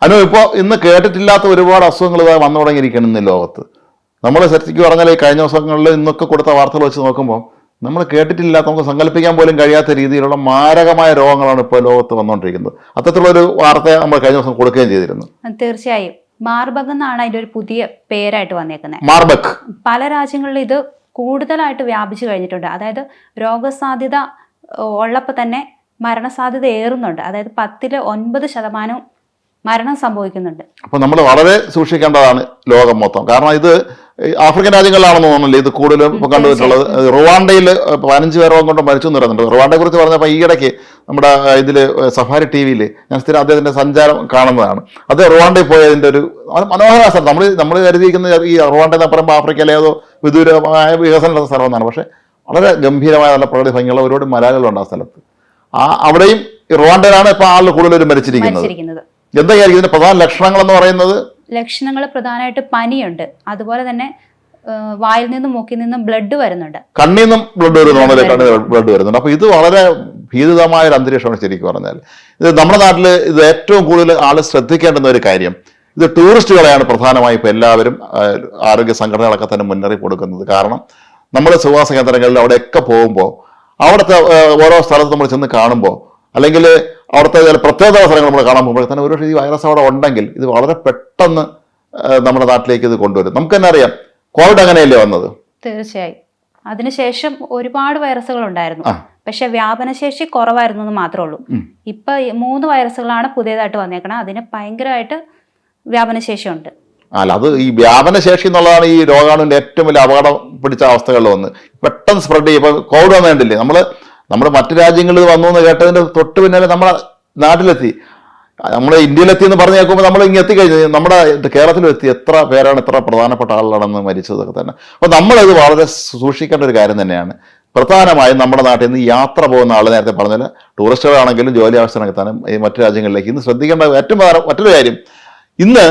ഇപ്പോൾ ഇന്ന് കേട്ടിട്ടില്ലാത്ത ഒരുപാട് അസുഖങ്ങൾ വന്നു തുടങ്ങിയിരിക്കണം ഇന്ന് ലോകത്ത്. നമ്മൾ ശരിക്കും പറഞ്ഞാൽ ഈ കഴിഞ്ഞ ദിവസങ്ങളിൽ ഇന്നൊക്കെ കൊടുത്ത വാർത്തകൾ വെച്ച് നോക്കുമ്പോൾ നമ്മൾ കേട്ടിട്ടില്ലാത്ത, നമുക്ക് സങ്കല്പിക്കാൻ പോലും കഴിയാത്ത രീതിയിലുള്ള മാരകമായ രോഗങ്ങളാണ് ഇപ്പോൾ ലോകത്ത് വന്നുകൊണ്ടിരിക്കുന്നത്. അത്തരത്തിലുള്ളൊരു വാർത്ത നമ്മൾ കഴിഞ്ഞ ദിവസം കൊടുക്കുകയും ചെയ്തിരുന്നു. തീർച്ചയായും മാർബഗ് എന്നാണ് അതിന്റെ ഒരു പുതിയ പേരായിട്ട് വന്നേക്കുന്നത്. മാർബഗ് പല രാജ്യങ്ങളിലും ഇത് കൂടുതലായിട്ട് വ്യാപിച്ചു കഴിഞ്ഞിട്ടുണ്ട്. അതായത് രോഗസാധ്യത ഉള്ളപ്പോൾ തന്നെ മരണസാധ്യത ഏറുന്നുണ്ട്. അതായത് 10-9% മരണം സംഭവിക്കുന്നുണ്ട്. അപ്പോൾ നമ്മൾ വളരെ സൂക്ഷിക്കേണ്ടതാണ് ലോകം മൊത്തം. കാരണം ഇത് ആഫ്രിക്കൻ രാജ്യങ്ങളിലാണെന്ന് തോന്നുന്നില്ല ഇത് കൂടുതലും ഇപ്പോൾ കണ്ടുവച്ചിട്ടുള്ളത്. റുവാണ്ടയിൽ 15 പേരോളം കൊണ്ട് മരിച്ചു എന്ന് പറയുന്നുണ്ട്. റുവാണ്ടയെ കുറിച്ച് പറഞ്ഞപ്പോൾ ഈയിടയ്ക്ക് നമ്മുടെ ഇതിൽ സഫാരി TV ഞാൻ സ്ഥിരം അദ്ദേഹത്തിൻ്റെ സഞ്ചാരം കാണുന്നതാണ്. അത് റുവാണ്ടയിൽ പോയതിൻ്റെ ഒരു മനോഹരമായ സ്ഥലം. നമ്മൾ കരുതിയിരിക്കുന്ന ഈ റുവാണ്ട എന്ന് പറയുമ്പോൾ ആഫ്രിക്കയിലെ ഏതോ വിദൂരമായ വികസന സ്ഥലമെന്നാണ്. പക്ഷേ വളരെ ഗംഭീരമായ നല്ല പ്രകൃതി ഭംഗിയുള്ള ഒരുപാട് മലകളുണ്ട് ആ സ്ഥലത്ത്. അവിടെയും റുവാണ്ടയിലാണ് ഇപ്പോൾ ആളുകൾ കൂടുതലും മരിച്ചിരിക്കുന്നത്. എന്തായിരിക്കും ഇതിന്റെ പ്രധാന ലക്ഷണങ്ങൾ എന്ന് പറയുന്നത്? ലക്ഷണങ്ങൾ പ്രധാനമായിട്ട് പനിയുണ്ട്, അതുപോലെ തന്നെ വായിൽ നിന്നും മൂക്കിൽ നിന്നും ബ്ലഡ് വരുന്നുണ്ട്, കണ്ണിൽ നിന്നും ബ്ലഡ് വരുന്നുണ്ട്. അപ്പൊ ഇത് വളരെ ഭീതിതമായ ഒരു അന്തരീക്ഷമാണ് ശരിക്കും പറഞ്ഞാൽ. ഇത് നമ്മുടെ നാട്ടിൽ ഇത് ഏറ്റവും കൂടുതൽ ആൾ ശ്രദ്ധിക്കേണ്ടുന്ന ഒരു കാര്യം, ഇത് ടൂറിസ്റ്റുകളെയാണ് പ്രധാനമായും ഇപ്പൊ എല്ലാവരും ആരോഗ്യ സംഘടനകളൊക്കെ തന്നെ മുന്നറിയിപ്പ് കൊടുക്കുന്നത്. കാരണം നമ്മൾ സുവാസ കേന്ദ്രങ്ങളിൽ അവിടെയൊക്കെ പോകുമ്പോൾ അവിടുത്തെ ഓരോ സ്ഥലത്ത് നമ്മൾ ചെന്ന് കാണുമ്പോൾ, അല്ലെങ്കിൽ അവിടുത്തെ ചില പ്രത്യേക സ്ഥലങ്ങൾ നമ്മൾ കാണാൻ പോകുമ്പോൾ തന്നെ ഒരു ഈ വൈറസ് അവിടെ ഉണ്ടെങ്കിൽ ഇത് വളരെ പെട്ടെന്ന് നമ്മുടെ നാട്ടിലേക്ക് ഇത് കൊണ്ടുവരും. നമുക്ക് തന്നെ അറിയാം, കോവിഡ് അങ്ങനെയല്ലേ വന്നത്? തീർച്ചയായും. അതിനുശേഷം ഒരുപാട് വൈറസുകൾ ഉണ്ടായിരുന്നു, പക്ഷെ വ്യാപനശേഷി കുറവായിരുന്നു എന്ന് മാത്രമേ ഉള്ളൂ. ഇപ്പൊ 3 വൈറസുകളാണ് പുതിയതായിട്ട് വന്നേക്കണം. അതിന് ഭയങ്കരമായിട്ട് വ്യാപനശേഷി ഉണ്ട്. അല്ല, അത് ഈ വ്യാപനശേഷി എന്നുള്ളതാണ് ഈ രോഗാണുവിന്റെ ഏറ്റവും വലിയ അപകടം പിടിച്ച അവസ്ഥകളിൽ വന്ന് പെട്ടെന്ന് സ്പ്രെഡ് ചെയ്യും. ഇപ്പൊ കോവിഡ് വന്നിട്ടില്ലേ, നമ്മൾ മറ്റു രാജ്യങ്ങളിൽ വന്നു എന്ന് കേട്ടതിന്റെ തൊട്ട് പിന്നാലെ നമ്മുടെ നാട്ടിലെത്തി, നമ്മുടെ ഇന്ത്യയിലെത്തി എന്ന് പറഞ്ഞു കേൾക്കുമ്പോൾ നമ്മൾ ഇങ്ങനെ എത്തിക്കഴിഞ്ഞു. നമ്മുടെ കേരളത്തിലെത്തി എത്ര പേരാണ്, എത്ര പ്രധാനപ്പെട്ട ആളുകളാണെന്ന് മരിച്ചതൊക്കെ തന്നെ. അപ്പോൾ നമ്മളത് വളരെ സൂക്ഷിക്കേണ്ട ഒരു കാര്യം തന്നെയാണ്. പ്രധാനമായും നമ്മുടെ നാട്ടിൽ നിന്ന് യാത്ര പോകുന്ന ആൾ, നേരത്തെ പറഞ്ഞാൽ ടൂറിസ്റ്റുകളാണെങ്കിലും ജോലി ആവശ്യത്തിനൊക്കെ തന്നെ ഈ മറ്റു രാജ്യങ്ങളിലേക്ക് ഇന്ന് ശ്രദ്ധിക്കേണ്ട ഏറ്റവും മറ്റൊരു കാര്യം, ഇന്ന്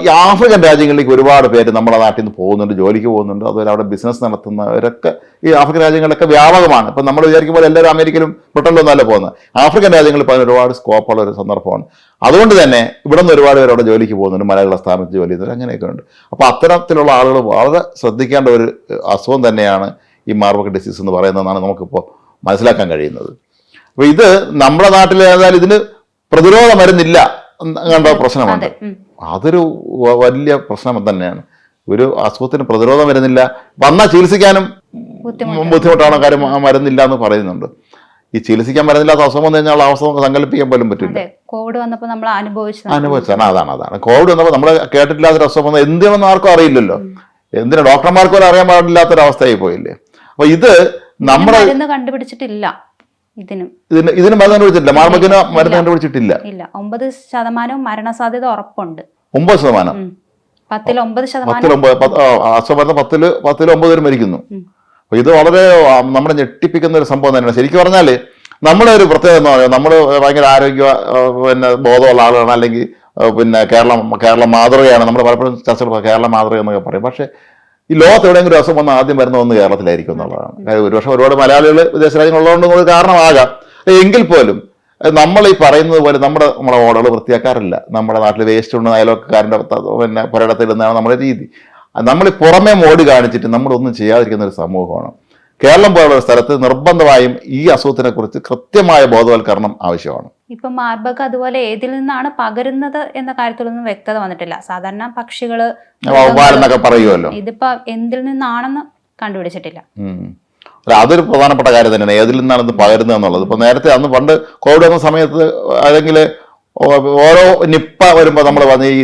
ഈ ആഫ്രിക്കൻ രാജ്യങ്ങളിലേക്ക് ഒരുപാട് പേര് നമ്മുടെ നാട്ടിൽ നിന്ന് പോകുന്നുണ്ട്, ജോലിക്ക് പോകുന്നുണ്ട്. അതുപോലെ അവിടെ ബിസിനസ് നടത്തുന്നവരൊക്കെ ഈ ആഫ്രിക്കൻ രാജ്യങ്ങളിലൊക്കെ വ്യാപകമാണ്. ഇപ്പം നമ്മൾ വിചാരിക്കുമ്പോൾ എല്ലാവരും അമേരിക്കയിലും ബ്രിട്ടനിലൊന്നുമല്ല പോകുന്നത്. ആഫ്രിക്കൻ രാജ്യങ്ങളിൽ ഇപ്പോൾ ഒരുപാട് സ്കോപ്പുള്ള ഒരു സന്ദർഭമാണ്. അതുകൊണ്ട് തന്നെ ഇവിടെ നിന്ന് ഒരുപാട് പേര് അവിടെ ജോലിക്ക് പോകുന്നുണ്ട്, മലയാള സ്ഥാനത്ത് ജോലി ചെയ്യുന്നവർ അങ്ങനെയൊക്കെ ഉണ്ട്. അപ്പോൾ അത്തരത്തിലുള്ള ആളുകൾ വളരെ ശ്രദ്ധിക്കേണ്ട ഒരു അസുഖം തന്നെയാണ് ഈ മാർബർഗ് ഡിസീസ് എന്ന് പറയുന്നതെന്നാണ് നമുക്കിപ്പോൾ മനസ്സിലാക്കാൻ കഴിയുന്നത്. അപ്പോൾ ഇത് നമ്മുടെ നാട്ടിൽ ഏതായാലും ഇതിന് പ്രതിരോധ മരുന്നില്ല കണ്ട പ്രശ്നമുണ്ട്. അതൊരു വലിയ പ്രശ്നം തന്നെയാണ്. ഒരു അസുഖത്തിന് പ്രതിരോധം വരുന്നില്ല, വന്നാൽ ചികിത്സിക്കാനും ബുദ്ധിമുട്ടാണ്. കാര്യം മരുന്നില്ല എന്ന് പറയുന്നുണ്ട്. ഈ ചികിത്സിക്കാൻ മരുന്നില്ലാത്ത അസുഖം വന്നു കഴിഞ്ഞാൽ അവസ്ഥ നമുക്ക് സങ്കല്പിക്കാൻ പോലും പറ്റില്ല. കോവിഡ് വന്നപ്പോൾ നമ്മൾ അനുഭവിച്ചാണ്. അതാണ് കോവിഡ് വന്നപ്പോൾ നമ്മൾ കേട്ടിട്ടില്ലാത്തൊരു അസുഖം വന്നത് എന്തിനെന്ന് ആർക്കും അറിയില്ലല്ലോ. എന്തിനാ ഡോക്ടർമാർക്ക് പോലും അറിയാൻ പാടില്ലാത്തൊരവസ്ഥയായി പോയില്ലേ. അപ്പൊ ഇത് നമ്മുടെ കണ്ടുപിടിച്ചിട്ടില്ല. ഇതിന് മരുന്ന് കണ്ടുപിടിച്ചിട്ടില്ല. മാർബർഗിന് മരുന്ന് കണ്ടുപിടിച്ചിട്ടില്ല. 9% മരണസാധ്യത ഉറപ്പുണ്ട്. 9%? 10-9 പേര് മരിക്കുന്നു. അപ്പൊ ഇത് വളരെ നമ്മളെ ഞെട്ടിപ്പിക്കുന്ന ഒരു സംഭവം തന്നെയാണ്. ശരിക്കും പറഞ്ഞാല് നമ്മുടെ ഒരു പ്രത്യേകത എന്ന് പറയുന്നത്, നമ്മൾ ഭയങ്കര ആരോഗ്യ ബോധമുള്ള ആളുകളാണ്, അല്ലെങ്കിൽ കേരളം മാതൃകയാണ്. നമ്മൾ പലപ്പോഴും ചർച്ചകൾ കേരള മാതൃക എന്നൊക്കെ പറയും. പക്ഷേ ഈ ലോകത്ത് എവിടെയെങ്കിലും ഒരു അസുഖം വന്നാൽ ആദ്യം വരുന്ന ഒന്ന് കേരളത്തിലായിരിക്കും എന്നുള്ളതാണ്. ഒരുപക്ഷെ ഒരുപാട് മലയാളികൾ വിദേശ രാജ്യങ്ങളുള്ളതുകൊണ്ട് ഒരു കാരണമാകാം. എങ്കിൽ പോലും നമ്മൾ ഈ പറയുന്നത് പോലെ നമ്മുടെ ഓടകൾ വൃത്തിയാക്കാറില്ല. നമ്മുടെ നാട്ടിൽ വേസ്റ്റ് ഉണ്ട്, അയൽവക്കാരൻ്റെ പുരയിടത്തിടുന്നതാണ് നമ്മുടെ രീതി. നമ്മൾ പുറമേ മോടി കാണിച്ചിട്ട് നമ്മളൊന്നും ചെയ്യാതിരിക്കുന്ന ഒരു സമൂഹമാണ്. കേരളം പോലുള്ള ഒരു സ്ഥലത്ത് നിർബന്ധമായും ഈ അസുഖത്തിനെ കുറിച്ച് കൃത്യമായ ബോധവൽക്കരണം ആവശ്യമാണ്. ഇപ്പൊ മാർബർഗ് അതുപോലെ ഏതിൽ നിന്നാണ് പകരുന്നത് എന്ന കാര്യത്തിലൊന്നും വ്യക്തത വന്നിട്ടില്ല. സാധാരണ പക്ഷികള് പറയുമല്ലോ, ഇതിപ്പോ എന്തിൽ നിന്നാണെന്ന് കണ്ടുപിടിച്ചിട്ടില്ല. അതൊരു പ്രധാനപ്പെട്ട കാര്യം തന്നെയാണ്, ഏതിൽ നിന്നാണ് ഇത് പകരുന്നത് എന്നുള്ളത്. ഇപ്പൊ നേരത്തെ പണ്ട് കോവിഡ് വന്ന സമയത്ത് അല്ലെങ്കിൽ ഓരോ നിപ്പ വരുമ്പോൾ നമ്മൾ വന്ന് ഈ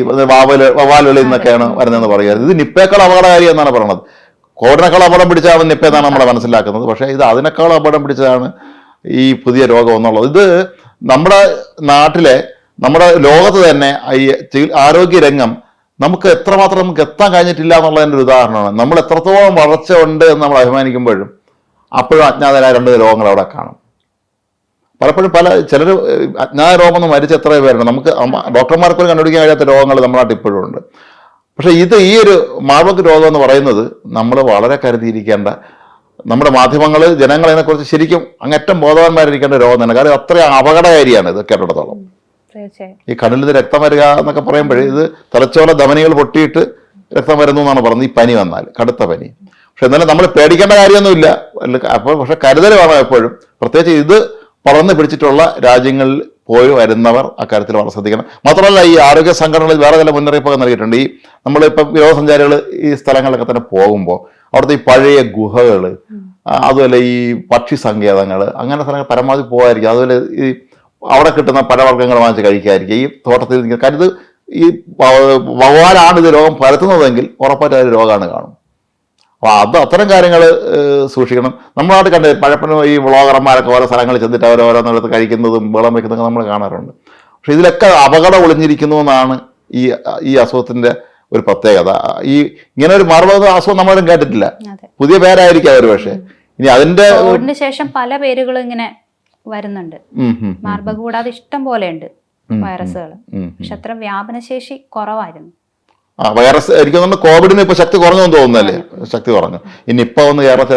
വവ്വാലുകളിൽ നിന്നൊക്കെയാണ് വരുന്നതെന്ന് പറയുന്നത്. ഇത് നിപ്പയേക്കാൾ അപകടകാരി എന്നാണ് പറയുന്നത്. കോവിഡിനേക്കാൾ അപകടം പിടിച്ചാണ് നിപ്പ എന്നാണ് നമ്മൾ മനസ്സിലാക്കുന്നത്. പക്ഷേ ഇത് അതിനേക്കാൾ അപകടം പിടിച്ചതാണ് ഈ പുതിയ രോഗം എന്നുള്ളത്. ഇത് നമ്മുടെ നാട്ടിലെ, നമ്മുടെ ലോകത്ത് തന്നെ ഈ ആരോഗ്യ രംഗം നമുക്ക് എത്രമാത്രം നമുക്ക് എത്താൻ കഴിഞ്ഞിട്ടില്ല എന്നുള്ളതിൻ്റെ ഒരു ഉദാഹരണമാണ്. നമ്മൾ എത്രത്തോളം വളർച്ച ഉണ്ട് എന്ന് നമ്മൾ അഭിമാനിക്കുമ്പോഴും അപ്പോഴും അജ്ഞാതരായ 2 രോഗങ്ങൾ അവിടെ കാണും. പലപ്പോഴും ചിലർ അജ്ഞാത രോഗം ഒന്ന് മരിച്ച എത്ര പേരുണ്ട്. നമുക്ക് ഡോക്ടർമാർക്ക് പോലും കണ്ടുപിടിക്കാൻ കഴിയാത്ത രോഗങ്ങൾ നമ്മുടെ നാട്ടിൽ ഇപ്പോഴും ഉണ്ട്. പക്ഷേ ഈ ഒരു മാർബർഗ് രോഗം എന്ന് പറയുന്നത് നമ്മൾ വളരെ കരുതിയിരിക്കേണ്ട, നമ്മുടെ മാധ്യമങ്ങൾ ജനങ്ങൾ അതിനെക്കുറിച്ച് ശരിക്കും അങ്ങേറ്റം ബോധവാന്മാരിരിക്കേണ്ട രോഗം തന്നെ. കാരണം അത്രയും അപകടകാരിയാണ് ഇത് കേട്ടിടത്തോളം. തീർച്ചയായും. ഈ കണ്ണിൽ നിന്ന് രക്തം വരിക എന്നൊക്കെ പറയുമ്പോഴേ ഇത് തലച്ചോറ ധമനികൾ പൊട്ടിയിട്ട് രക്തം വരുന്നു എന്നാണ് പറയുന്നത് ഈ പനി വന്നാൽ, കടുത്ത പനി. പക്ഷെ എന്നാലും നമ്മൾ പേടിക്കേണ്ട കാര്യമൊന്നുമില്ല. അപ്പോൾ പക്ഷെ കരുതൽ വേണം എപ്പോഴും. പ്രത്യേകിച്ച് ഇത് പടർന്നു പിടിച്ചിട്ടുള്ള രാജ്യങ്ങളിൽ പോയി വരുന്നവർ അക്കാര്യത്തിൽ വളരെ ശ്രദ്ധിക്കണം. മാത്രമല്ല ഈ ആരോഗ്യ സംഘടനകളിൽ വേറെ ചില മുന്നറിയിപ്പൊക്കെ നൽകിയിട്ടുണ്ട്. ഈ നമ്മളിപ്പം വിനോദസഞ്ചാരികൾ ഈ സ്ഥലങ്ങളിലൊക്കെ തന്നെ പോകുമ്പോൾ അവിടുത്തെ ഈ പഴയ ഗുഹകൾ, അതുപോലെ ഈ പക്ഷി സങ്കേതങ്ങൾ, അങ്ങനെ സ്ഥലങ്ങൾ പരമാവധി പോകാതിരിക്കും. അതുപോലെ ഈ അവിടെ കിട്ടുന്ന പഴവർഗ്ഗങ്ങൾ വാങ്ങിച്ച് കഴിക്കാതിരിക്കുക. ഈ തോട്ടത്തിൽ നിൽക്കുക. കാര്യം ഇത് ഈ വവ്വാലാണ് ഇത് രോഗം പരത്തുന്നതെങ്കിൽ ഉറപ്പായിട്ട് അതിൽ രോഗമാണ് കാണും. അപ്പോൾ അത്തരം കാര്യങ്ങൾ സൂക്ഷിക്കണം. നമ്മളായിട്ട് കണ്ട് പഴപ്പനും ഈ വ്ളോഗർമാരൊക്കെ ഓരോ സ്ഥലങ്ങളിൽ ചെന്നിട്ട് ഓരോന്നിടത്ത് കഴിക്കുന്നതും വെള്ളം വയ്ക്കുന്നതൊക്കെ നമ്മൾ കാണാറുണ്ട്. പക്ഷെ ഇതിലൊക്കെ അപകടം ഒളിഞ്ഞിരിക്കുന്നു എന്നാണ് ഈ അസുഖത്തിന്റെ ഒരു പ്രത്യേകത. ഈ ഇങ്ങനെ ഒരു മാർബക അസുഖം നമ്മളാരും കേട്ടിട്ടില്ല. പുതിയ പേരായിരിക്കും അവർ. പക്ഷെ ഇനി അതിന്റെ ശേഷം പല പേരുകളും ഇങ്ങനെ വരുന്നുണ്ട്. മാർബക കൂടാതെ ഇഷ്ടം പോലെ ഉണ്ട് വൈറസുകൾ. പക്ഷെ അത്ര വ്യാപനശേഷി കുറവായിരുന്നു. വൈറസ് എനിക്ക് തോന്നുന്നു കോവിഡിന് ഇപ്പൊ ശക്തി കുറഞ്ഞെന്ന് തോന്നുന്നല്ലേ? ശക്തി കുറഞ്ഞു. ഇനി ഇപ്പൊ ഒന്ന് കേരളത്തിൽ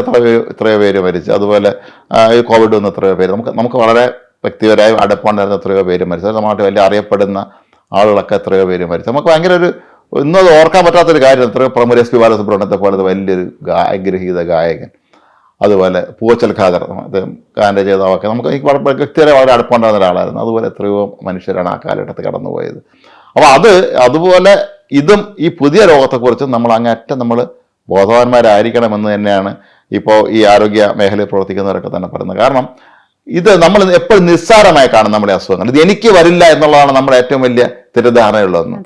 എത്രയോ പേര് മരിച്ചു. അതുപോലെ ഈ കോവിഡ് വന്ന് എത്രയോ പേര് നമുക്ക് വളരെ വ്യക്തിപരമായി അടുപ്പമുണ്ടായിരുന്ന എത്രയോ പേര് മരിച്ചു. നമ്മളായിട്ട് വലിയ അറിയപ്പെടുന്ന ആളുകളൊക്കെ എത്രയോ പേര് മരിച്ചു. നമുക്ക് ഭയങ്കര ഒരു ഇന്നത് ഓർക്കാൻ പറ്റാത്തൊരു കാര്യം. എത്രയോ പ്രമുഖ എസ് പി ബാലസുബ്രഹ്മണ്യത്തെ പോലത്തെ വലിയൊരു ഗായഗ്രഹീത ഗായകൻ, അതുപോലെ പൂവച്ചൽ ഖാദർ ഗാൻ്റെ ചെയ്താവൊക്കെ നമുക്ക് വ്യക്തിപരമായി വളരെ അടുപ്പമുണ്ടായിരുന്ന ഒരാളായിരുന്നു. അതുപോലെ എത്രയോ മനുഷ്യരാണ് ആ കാലഘട്ടത്തിൽ കടന്നുപോയത്. അപ്പോൾ അതുപോലെ ഇതും ഈ പുതിയ രോഗത്തെക്കുറിച്ച് നമ്മൾ അങ്ങേറ്റം നമ്മൾ ബോധവാന്മാരായിരിക്കണമെന്ന് തന്നെയാണ് ഇപ്പോൾ ഈ ആരോഗ്യ മേഖലയിൽ പ്രവർത്തിക്കുന്നവരൊക്കെ തന്നെ പറയുന്നത്. കാരണം ഇത് നമ്മൾ എപ്പോഴും നിസ്സാരമായി കാണും നമ്മുടെ അസുഖങ്ങൾ. ഇത് എനിക്ക് വരില്ല എന്നുള്ളതാണ് നമ്മുടെ ഏറ്റവും വലിയ തെറ്റിദ്ധാരണയുള്ളതെന്ന്.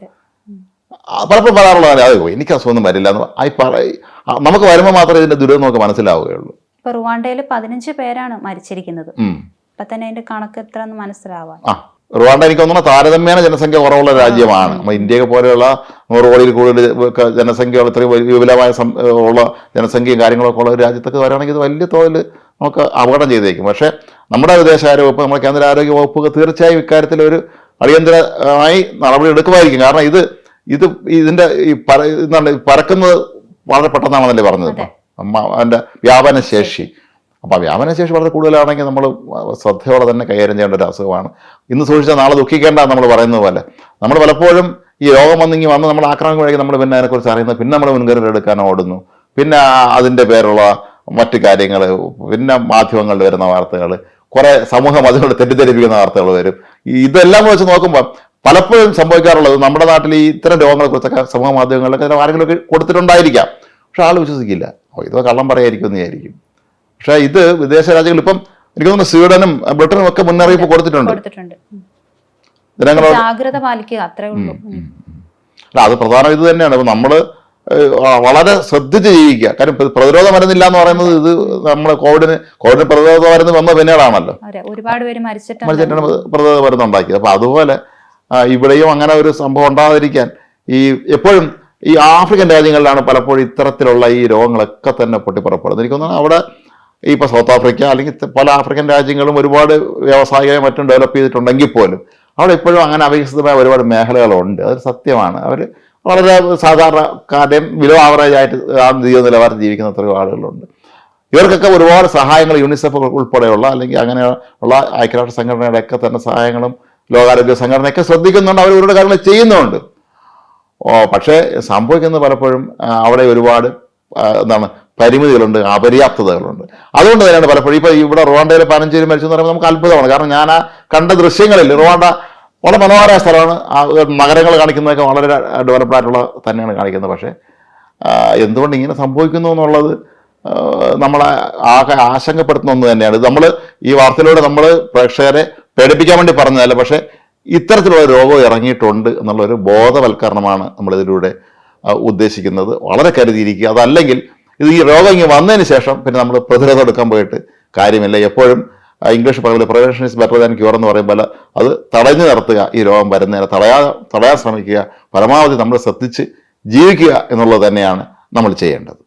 പലപ്പോഴും പറയാറുള്ളതാണ് അത് എനിക്ക് അസുഖമൊന്നും വരില്ല എന്ന്. നമുക്ക് വരുമ്പോൾ മാത്രമേ ഇതിന്റെ ദുരിതം നമുക്ക് മനസ്സിലാവുകയുള്ളൂ. ഇപ്പൊ റുവാണ്ടയിൽ 15 പേരാണ് മരിച്ചിരിക്കുന്നത്. ഇപ്പൊ തന്നെ അതിന്റെ കണക്ക് എത്ര മനസ്സിലാവാൻ. റുവാണ്ട എനിക്ക് തോന്നുന്നു താരതമ്യേന ജനസംഖ്യ കുറവുള്ള രാജ്യമാണ്. നമ്മൾ ഇന്ത്യയെ പോലെയുള്ള 100 കോടിയിൽ കൂടുതൽ ജനസംഖ്യയുള്ള ഇത്രയും വിപുലമായ ഉള്ള ജനസംഖ്യയും കാര്യങ്ങളൊക്കെ ഉള്ള ഒരു രാജ്യത്തൊക്കെ വരികയാണെങ്കിൽ ഇത് വലിയ തോതിൽ നമുക്ക് അപകടം ചെയ്തേക്കും. പക്ഷേ നമ്മുടെ വിദേശകാര്യ വകുപ്പ്, നമ്മുടെ കേന്ദ്ര ആരോഗ്യ വകുപ്പ് തീർച്ചയായും ഇക്കാര്യത്തിൽ ഒരു അടിയന്തരമായി നടപടി എടുക്കുമായിരിക്കും. കാരണം ഇതിന്റെ ഈ പരക്കുന്നത് വളരെ പെട്ടെന്നാണെന്നല്ലേ പറഞ്ഞത്. ഇപ്പം അതിന്റെ വ്യാപന ശേഷി. അപ്പോൾ വ്യാപനശേഷി വളരെ കൂടുതലാണെങ്കിൽ നമ്മൾ ശ്രദ്ധയോടെ തന്നെ കൈകാര്യം ചെയ്യേണ്ട ഒരു അസുഖമാണ്. ഇന്ന് സൂക്ഷിച്ചാൽ നാളെ ദുഃഖിക്കേണ്ട നമ്മൾ പറയുന്നത് പോലെ. നമ്മൾ പലപ്പോഴും ഈ രോഗം വന്ന് നമ്മൾ ആക്രമണം നമ്മൾ പിന്നെ അതിനെക്കുറിച്ച് അറിയുന്നത്, പിന്നെ നമ്മൾ മുൻകരുതൽ എടുക്കാൻ ഓടുന്നു. പിന്നെ അതിൻ്റെ പേരുള്ള മറ്റു കാര്യങ്ങൾ, പിന്നെ മാധ്യമങ്ങളിൽ വരുന്ന വാർത്തകൾ, കുറേ സമൂഹ മാധ്യമങ്ങളിൽ തെറ്റിദ്ധരിപ്പിക്കുന്ന വാർത്തകൾ വരും. ഇതെല്ലാം വെച്ച് നോക്കുമ്പോൾ പലപ്പോഴും സംഭവിക്കാറുള്ളത് നമ്മുടെ നാട്ടിൽ ഈ ഇത്തരം രോഗങ്ങളെക്കുറിച്ചൊക്കെ സമൂഹ മാധ്യമങ്ങളിലൊക്കെ ആരെങ്കിലുമൊക്കെ കൊടുത്തിട്ടുണ്ടായിരിക്കാം. പക്ഷെ ആൾ വിശ്വസിക്കില്ല. ഇത് കള്ളം പറയായിരിക്കും എന്ന് വിചാരിക്കും. പക്ഷെ ഇത് വിദേശ രാജ്യങ്ങൾ ഇപ്പം എനിക്ക് തോന്നുന്നു സ്വീഡനും ബ്രിട്ടനും ഒക്കെ മുന്നറിയിപ്പ് കൊടുത്തിട്ടുണ്ട്. ജാഗ്രത പാലിക്കുക, അത്രേ ഉള്ളൂ. അത് പ്രധാനം ഇത് തന്നെയാണ്. ഇപ്പം നമ്മൾ വളരെ ശ്രദ്ധിച്ച് ജീവിക്കുക. കാര്യം പ്രതിരോധ മരുന്നില്ല എന്ന് പറയുന്നത് ഇത് നമ്മുടെ കോവിഡിന് പ്രതിരോധ മരുന്ന് വന്ന പിന്നീടാണല്ലോ ഒരുപാട് പേര് മരിച്ചിട്ടാണ് പ്രതിരോധ മരുന്ന് ഉണ്ടാക്കിയത്. അപ്പൊ അതുപോലെ ഇവിടെയും അങ്ങനെ ഒരു സംഭവം ഉണ്ടാകാതിരിക്കാൻ എപ്പോഴും ഈ ആഫ്രിക്കൻ രാജ്യങ്ങളിലാണ് പലപ്പോഴും ഇത്തരത്തിലുള്ള ഈ രോഗങ്ങളൊക്കെ തന്നെ പൊട്ടിപ്പുറപ്പെടുന്നത്. എനിക്ക് തോന്നുന്നു അവിടെ ഇപ്പോൾ സൗത്ത് ആഫ്രിക്ക അല്ലെങ്കിൽ പല ആഫ്രിക്കൻ രാജ്യങ്ങളും ഒരുപാട് വ്യാവസായികമായി മറ്റും ഡെവലപ്പ് ചെയ്തിട്ടുണ്ടെങ്കിൽ പോലും അവിടെ ഇപ്പോഴും അങ്ങനെ അവികസിതമായ ഒരുപാട് മേഖലകളുണ്ട്. അതൊരു സത്യമാണ്. അവർ വളരെ സാധാരണക്കാരുടെയും ബിലോ ആവറേജ് ആയിട്ട് ആ ജീവിത നിലവാരം ജീവിക്കുന്ന എത്രയോ ആളുകളുണ്ട്. ഇവർക്കൊക്കെ ഒരുപാട് സഹായങ്ങൾ യൂണിസെഫ് ഉൾപ്പെടെയുള്ള അല്ലെങ്കിൽ അങ്ങനെയുള്ള ഐക്യരാഷ്ട്ര സംഘടനയുടെ ഒക്കെ തന്നെ സഹായങ്ങളും ലോകാരോഗ്യ സംഘടനയൊക്കെ ശ്രദ്ധിക്കുന്നുണ്ട്. അവർ ഒരുപാട് കാര്യങ്ങൾ ചെയ്യുന്നുണ്ട്. പക്ഷേ സംഭവിക്കുന്നത് പലപ്പോഴും അവിടെ ഒരുപാട് പരിമിതികളുണ്ട്, അപര്യാപ്തതകളുണ്ട്. അതുകൊണ്ട് തന്നെയാണ് പലപ്പോഴും ഇപ്പോൾ ഇവിടെ റുവാണ്ടയിൽ 15 പേര് മരിച്ചു എന്ന് പറയുമ്പോൾ നമുക്ക് അത്ഭുതമാണ്. കാരണം ഞാൻ ആ കണ്ട ദൃശ്യങ്ങളിൽ റുവാണ്ട വളരെ മനോഹരമായ സ്ഥലമാണ്. നഗരങ്ങൾ കാണിക്കുന്നതൊക്കെ വളരെ ഡെവലപ്ഡ് ആയിട്ടുള്ള തന്നെയാണ് കാണിക്കുന്നത്. പക്ഷേ എന്തുകൊണ്ട് ഇങ്ങനെ സംഭവിക്കുന്നു എന്നുള്ളത് നമ്മളെ ആകെ ആശങ്കപ്പെടുത്തുന്ന ഒന്ന് തന്നെയാണ്. നമ്മൾ ഈ വാർത്തയിലൂടെ നമ്മൾ പ്രേക്ഷകരെ പേടിപ്പിക്കാൻ വേണ്ടി പറഞ്ഞതല്ല, പക്ഷേ ഇത്തരത്തിലുള്ള രോഗം ഇറങ്ങിയിട്ടുണ്ട് എന്നുള്ളൊരു ബോധവൽക്കരണമാണ് നമ്മളിതിലൂടെ ഉദ്ദേശിക്കുന്നത്. വളരെ കരുതിയിരിക്കുക. അതല്ലെങ്കിൽ ഈ രോഗം ഇങ്ങനെ വന്നതിന് ശേഷം പിന്നെ നമ്മൾ പ്രതിരോധം എടുക്കാൻ പോയിട്ട് കാര്യമില്ല. എപ്പോഴും ഇംഗ്ലീഷ് പറയുന്നത് prevention is better than cure എന്ന് പറയുമ്പോൾ അത് തടഞ്ഞു നിർത്തുക. ഈ രോഗം വരുന്നതിനെ തടയാൻ ശ്രമിക്കുക. പരമാവധി നമ്മൾ ശ്രദ്ധിച്ച് ജീവിക്കുക എന്നുള്ളത് തന്നെയാണ് നമ്മൾ ചെയ്യേണ്ടത്.